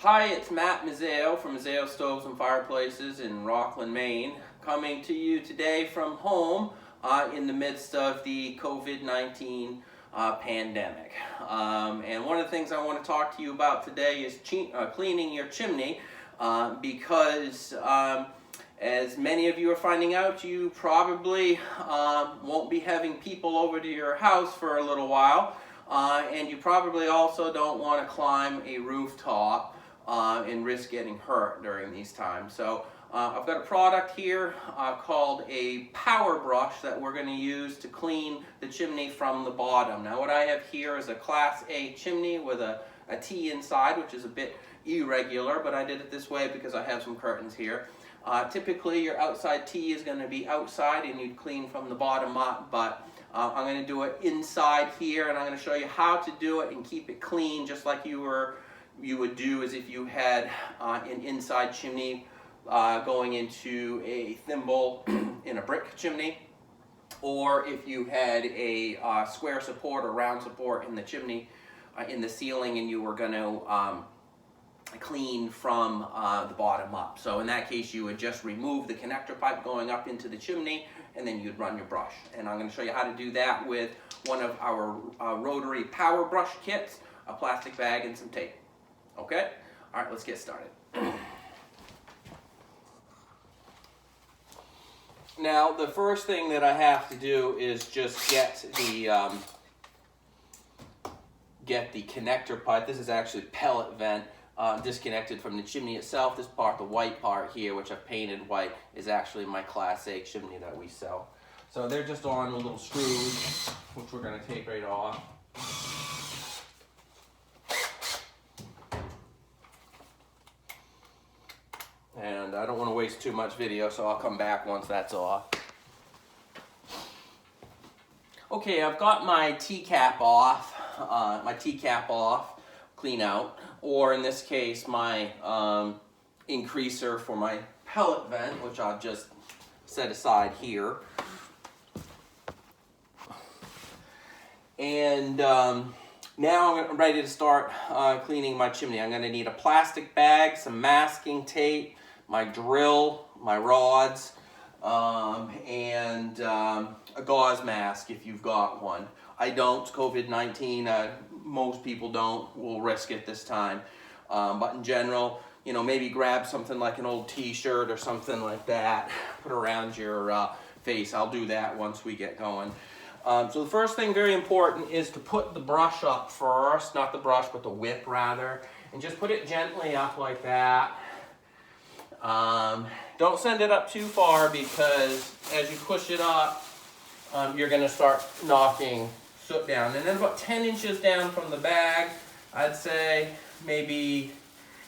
Hi, it's Matt Mazzeo from Mazzeo Stoves and Fireplaces in Rockland, Maine, coming to you today from home in the midst of the COVID-19 pandemic. And one of the things I want to talk to you about today is cleaning your chimney because as many of you are finding out, you probably won't be having people over to your house for a little while, and you probably also don't want to climb a rooftop and risk getting hurt during these times. So I've got a product here called a power brush that we're going to use to clean the chimney from the bottom. Now what I have here is a Class A chimney with a T inside, which is a bit irregular, but I did it this way because I have some curtains here. Typically your outside T is going to be outside and you'd clean from the bottom up, but I'm going to do it inside here, and I'm going to show you how to do it and keep it clean just like you would do as if you had an inside chimney going into a thimble in a brick chimney, or if you had a square support or round support in the chimney in the ceiling and you were going to clean from the bottom up. So in that case you would just remove the connector pipe going up into the chimney and then you'd run your brush. And I'm going to show you how to do that with one of our rotary power brush kits, a plastic bag and some tape. Okay? Alright, let's get started. Now, the first thing that I have to do is just get the connector pipe. This is actually a pellet vent disconnected from the chimney itself. This part, the white part here, which I've painted white, is actually my Class A chimney that we sell. So they're just on the little screws, which we're going to take right off. And I don't want to waste too much video, so I'll come back once that's off. Okay, I've got my T-cap off, clean out, or in this case, my increaser for my pellet vent, which I'll just set aside here. And now I'm ready to start cleaning my chimney. I'm going to need a plastic bag, some masking tape, my drill, my rods, and a gauze mask if you've got one. I don't. COVID-19, most people don't. Will risk it this time. But in general, you know, maybe grab something like an old t-shirt or something like that, put around your face. I'll do that once we get going. So the first thing, very important, is to put the brush up first. Not the brush, but the whip rather. And just put it gently up like that. Don't send it up too far because as you push it up, you're going to start knocking soot down. And then about 10 inches down from the bag, I'd say maybe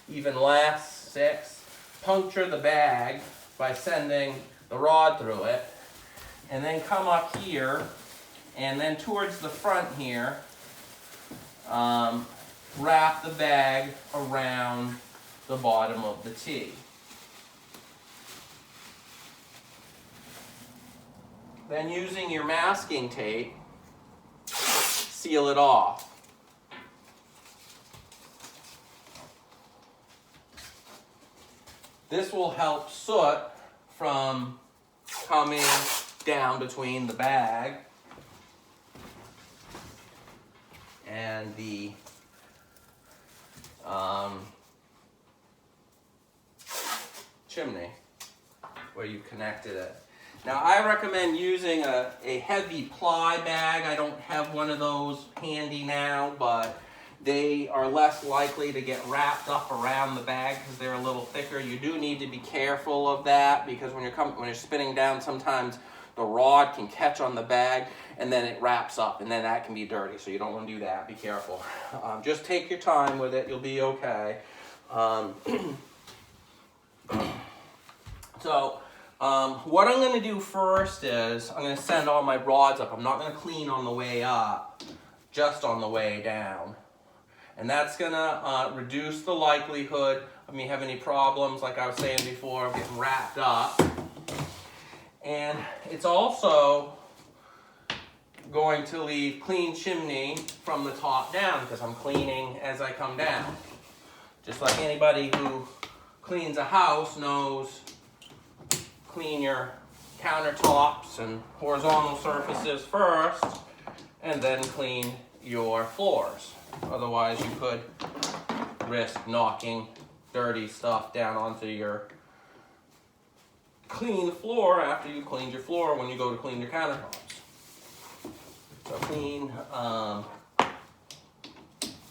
even less, 6, puncture the bag by sending the rod through it. And then come up here, and then towards the front here, wrap the bag around the bottom of the T. Then using your masking tape, seal it off. This will help soot from coming down between the bag and the chimney where you connected it. Now I recommend using a heavy ply bag. I don't have one of those handy now, but they are less likely to get wrapped up around the bag because they're a little thicker. You do need to be careful of that because when you're spinning down, sometimes the rod can catch on the bag and then it wraps up and then that can be dirty. So you don't want to do that. Be careful. Just take your time with it. You'll be okay. What I'm going to do first is I'm going to send all my rods up. I'm not going to clean on the way up, just on the way down. And that's going to reduce the likelihood of me having any problems, like I was saying before, of getting wrapped up. And it's also going to leave clean chimney from the top down because I'm cleaning as I come down. Just like anybody who cleans a house knows, clean your countertops and horizontal surfaces first, and then clean your floors. Otherwise, you could risk knocking dirty stuff down onto your clean floor after you cleaned your floor when you go to clean your countertops. So clean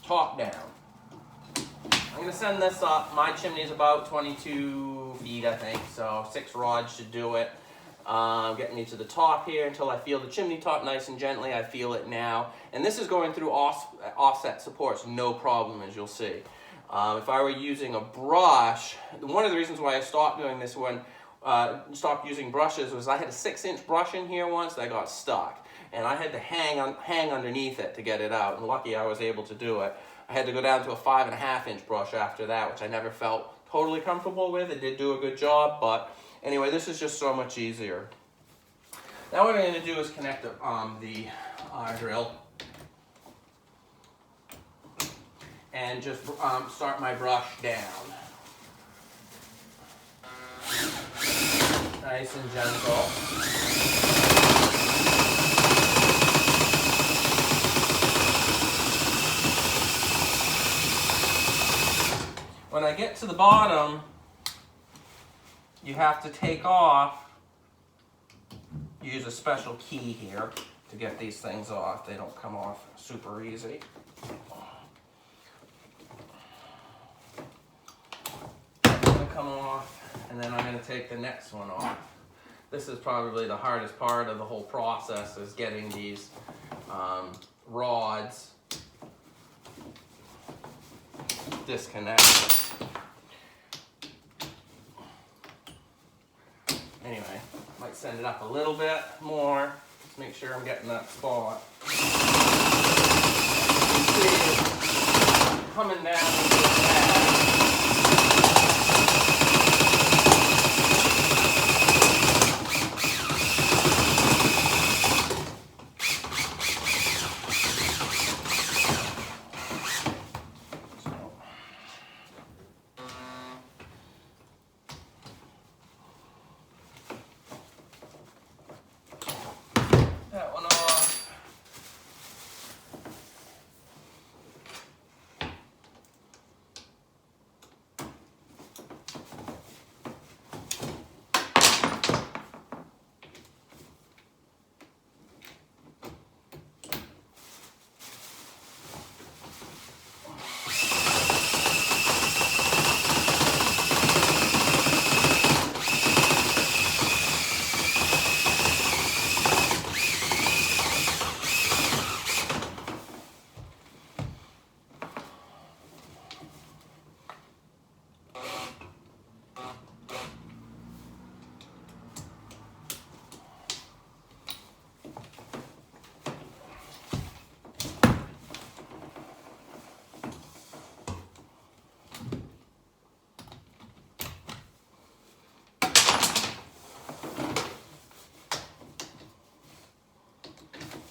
top down. I'm going to send this up. My chimney's about 22 feet, I think, so 6 rods should do it. Getting me to the top here until I feel the chimney top nice and gently. I feel it now. And this is going through offset supports, no problem, as you'll see. If I were using a brush, one of the reasons why I stopped doing this one, stopped using brushes, was I had a 6-inch brush in here once that got stuck. And I had to hang underneath it to get it out. And lucky I was able to do it. I had to go down to a 5.5-inch brush after that, which I never felt totally comfortable with. It did do a good job, but anyway, this is just so much easier. Now what I'm going to do is connect the drill and just start my brush down. Nice and gentle. When I get to the bottom, you have to take off, use a special key here to get these things off. They don't come off super easy. It's going to come off, and then I'm going to take the next one off. This is probably the hardest part of the whole process, is getting these rods disconnected. Anyway, might send it up a little bit more. Just make sure I'm getting that spot. You can see coming down into the pad.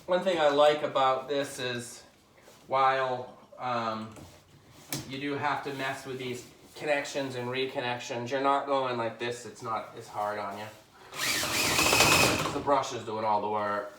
One thing I like about this is, while you do have to mess with these connections and reconnections, you're not going like this. It's not as hard on you. The brush is doing all the work.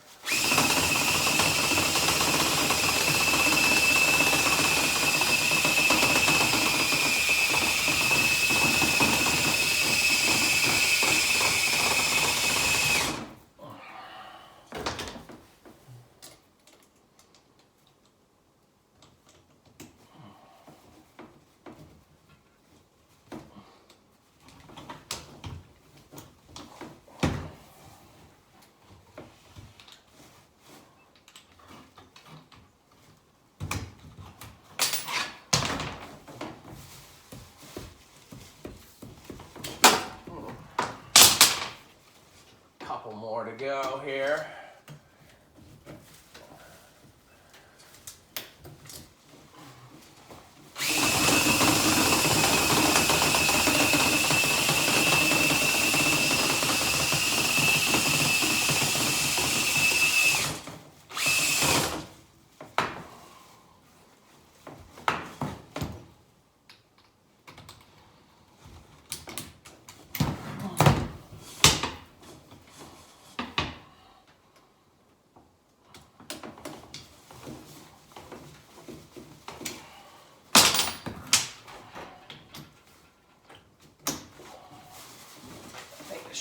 Couple more to go here.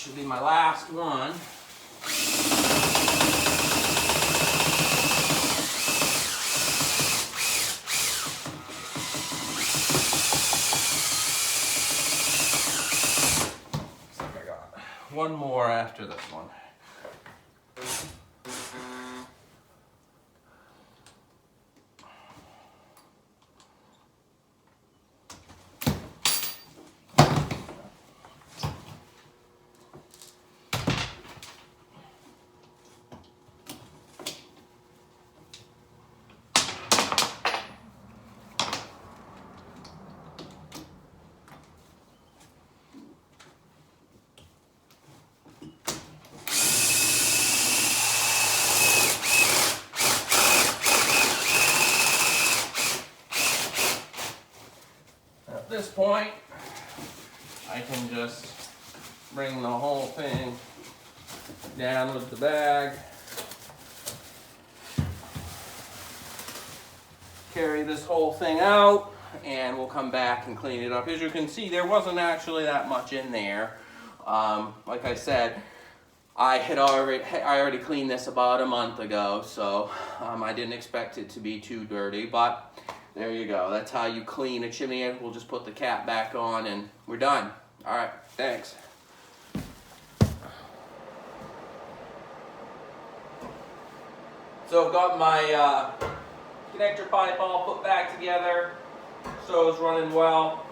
should be my last one. I got one more after this one. At this point, I can just bring the whole thing down with the bag, carry this whole thing out, and we'll come back and clean it up. As you can see, there wasn't actually that much in there. Like I said, I already cleaned this about a month ago, so I didn't expect it to be too dirty, but there you go. That's how you clean a chimney. We'll just put the cap back on and we're done. All right, thanks. So I've got my connector pipe all put back together, so it's running well,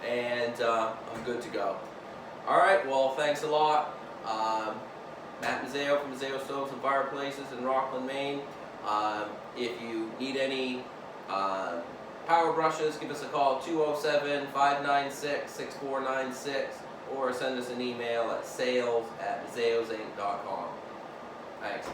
and I'm good to go. All right, well, thanks a lot. Matt Mazzeo from Mazzeo Stoves and Fireplaces in Rockland, Maine. If you need any power brushes, give us a call at 207-596-6496 or send us an email at sales@mazzeosinc.com. Thanks.